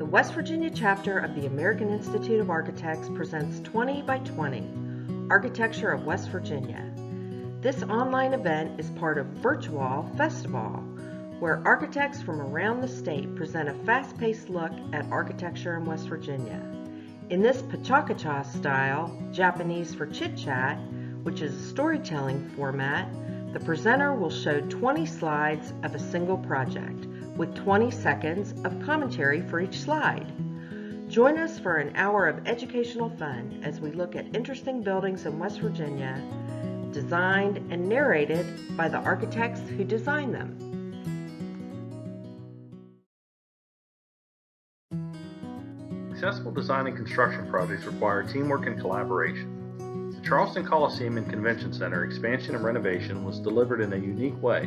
West Virginia chapter of the American Institute of Architects presents 20 by 20, Architecture of West Virginia. This online event is part of Virtual Festival, where architects from around the state present a fast-paced look at architecture in West Virginia. In this Pachakacha style, Japanese for chit-chat, which is a storytelling format, the presenter will show 20 slides of a single project, with 20 seconds of commentary for each slide. Join us for an hour of educational fun as we look at interesting buildings in West Virginia, designed and narrated by the architects who designed them. Successful design and construction projects require teamwork and collaboration. The Charleston Coliseum Convention Center expansion and renovation was delivered in a unique way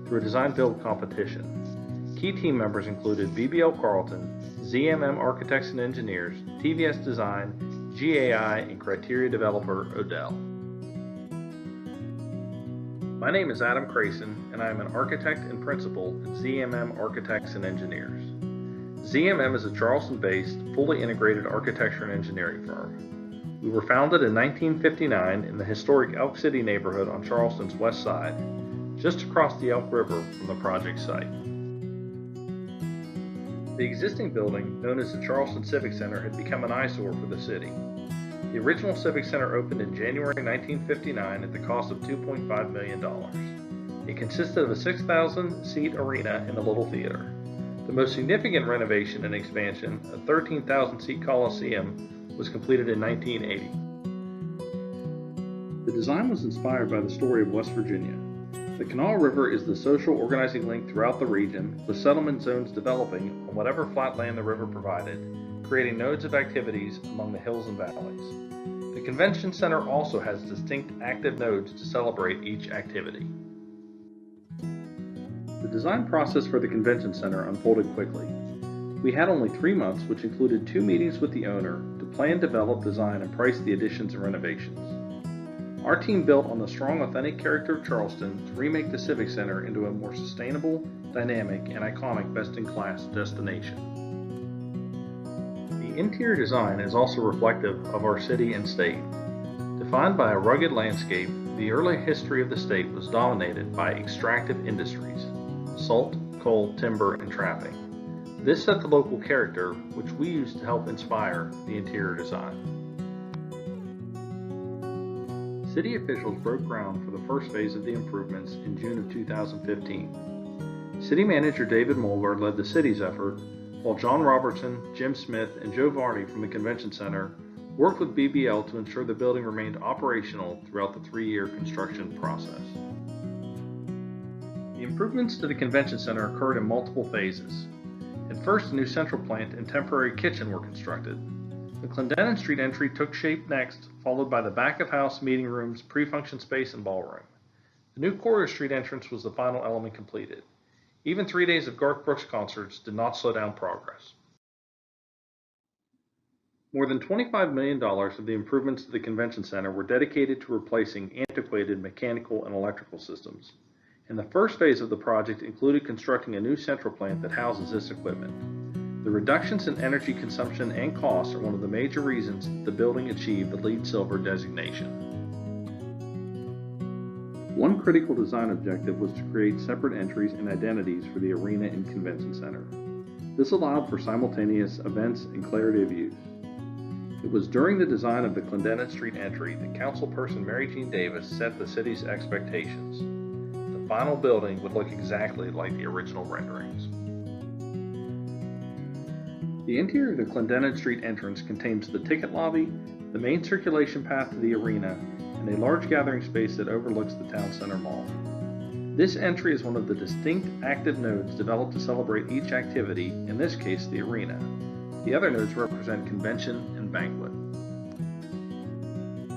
through a design-build competition. Key team members included BBL Carlton, ZMM Architects and Engineers, TVS Design, GAI, and criteria developer Odell. My name is Adam Crayson, and I am an architect and principal at ZMM Architects and Engineers. ZMM is a Charleston-based, fully integrated architecture and engineering firm. We were founded in 1959 in the historic Elk City neighborhood on Charleston's west side, just across the Elk River from the project site. The existing building, known as the Charleston Civic Center, had become an eyesore for the city. The original Civic Center opened in January 1959 at the cost of $2.5 million. It consisted of a 6,000-seat arena and a little theater. The most significant renovation and expansion, a 13,000-seat Coliseum, was completed in 1980. The design was inspired by the story of West Virginia. The Kanawha River is the social organizing link throughout the region, with settlement zones developing on whatever flat land the river provided, creating nodes of activities among the hills and valleys. The Convention Center also has distinct active nodes to celebrate each activity. The design process for the Convention Center unfolded quickly. We had only 3 months, which included 2 meetings with the owner to plan, develop, design, and price the additions and renovations. Our team built on the strong, authentic character of Charleston to remake the Civic Center into a more sustainable, dynamic, and iconic best-in-class destination. The interior design is also reflective of our city and state. Defined by a rugged landscape, the early history of the state was dominated by extractive industries: salt, coal, timber, and trapping. This set the local character, which we used to help inspire the interior design. City officials broke ground for the first phase of the improvements in June of 2015. City Manager David Mulder led the city's effort, while John Robertson, Jim Smith, and Joe Varney from the Convention Center worked with BBL to ensure the building remained operational throughout the 3-year construction process. The improvements to the Convention Center occurred in multiple phases. At first, a new central plant and temporary kitchen were constructed. The Clendenin Street entry took shape next, followed by the back-of-house meeting rooms, pre-function space, and ballroom. The new Corridor Street entrance was the final element completed. Even 3 days of Garth Brooks concerts did not slow down progress. More than $25 million of the improvements to the Convention Center were dedicated to replacing antiquated mechanical and electrical systems. And the first phase of the project included constructing a new central plant that houses this equipment. The reductions in energy consumption and costs are one of the major reasons the building achieved the LEED Silver designation. One critical design objective was to create separate entries and identities for the arena and convention center. This allowed for simultaneous events and clarity of use. It was during the design of the Clendenin Street entry that councilperson Mary Jean Davis set the city's expectations. The final building would look exactly like the original renderings. The interior of the Clendenin Street entrance contains the ticket lobby, the main circulation path to the arena, and a large gathering space that overlooks the town center mall. This entry is one of the distinct active nodes developed to celebrate each activity, in this case the arena. The other nodes represent convention and banquet.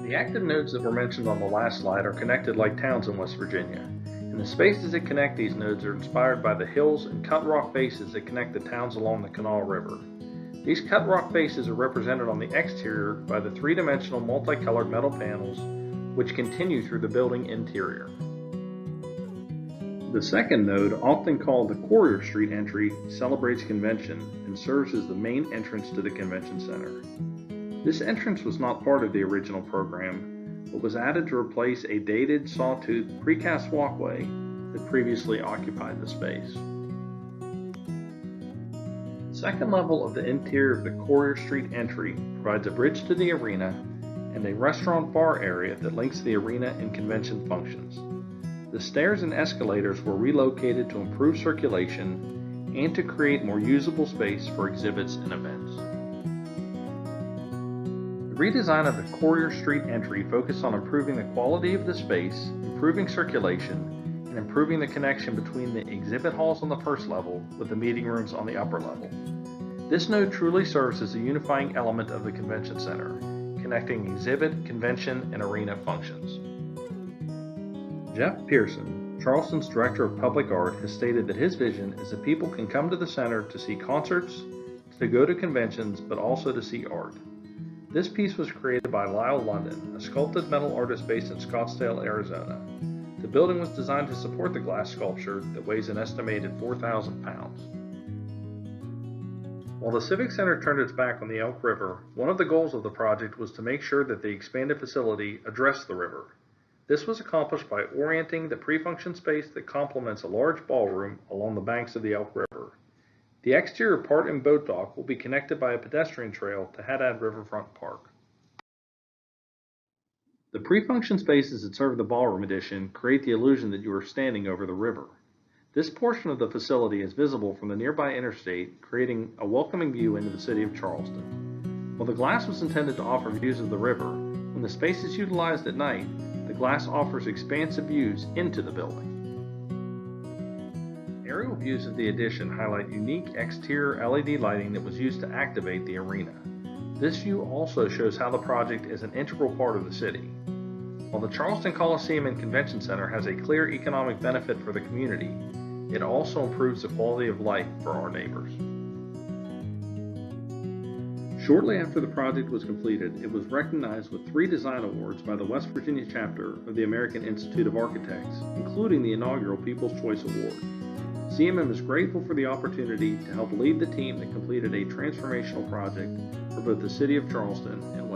The active nodes that were mentioned on the last slide are connected like towns in West Virginia, and the spaces that connect these nodes are inspired by the hills and cut rock faces that connect the towns along the Kanawha River. These cut rock faces are represented on the exterior by the 3-dimensional multicolored metal panels which continue through the building interior. The second node, often called the Courier Street entry, celebrates convention and serves as the main entrance to the convention center. This entrance was not part of the original program, but was added to replace a dated sawtooth precast walkway that previously occupied the space. The second level of the interior of the Courier Street entry provides a bridge to the arena and a restaurant bar area that links the arena and convention functions. The stairs and escalators were relocated to improve circulation and to create more usable space for exhibits and events. The redesign of the Courier Street entry focused on improving the quality of the space, improving circulation, and improving the connection between the exhibit halls on the first level with the meeting rooms on the upper level. This node truly serves as a unifying element of the convention center, connecting exhibit, convention, and arena functions. Jeff Pearson, Charleston's Director of Public Art, has stated that his vision is that people can come to the center to see concerts, to go to conventions, but also to see art. This piece was created by Lyle London, a sculpted metal artist based in Scottsdale, Arizona. The building was designed to support the glass sculpture that weighs an estimated 4,000 pounds. While the Civic Center turned its back on the Elk River, one of the goals of the project was to make sure that the expanded facility addressed the river. This was accomplished by orienting the pre-function space that complements a large ballroom along the banks of the Elk River. The exterior part and boat dock will be connected by a pedestrian trail to Haddad Riverfront Park. The pre-function spaces that serve the ballroom addition create the illusion that you are standing over the river. This portion of the facility is visible from the nearby interstate, creating a welcoming view into the city of Charleston. While the glass was intended to offer views of the river, when the space is utilized at night, the glass offers expansive views into the building. Aerial views of the addition highlight unique exterior LED lighting that was used to activate the arena. This view also shows how the project is an integral part of the city. While the Charleston Coliseum and Convention Center has a clear economic benefit for the community, it also improves the quality of life for our neighbors. Shortly after the project was completed, it was recognized with 3 design awards by the West Virginia chapter of the American Institute of Architects, including the inaugural People's Choice Award. CMM is grateful for the opportunity to help lead the team that completed a transformational project for both the city of Charleston and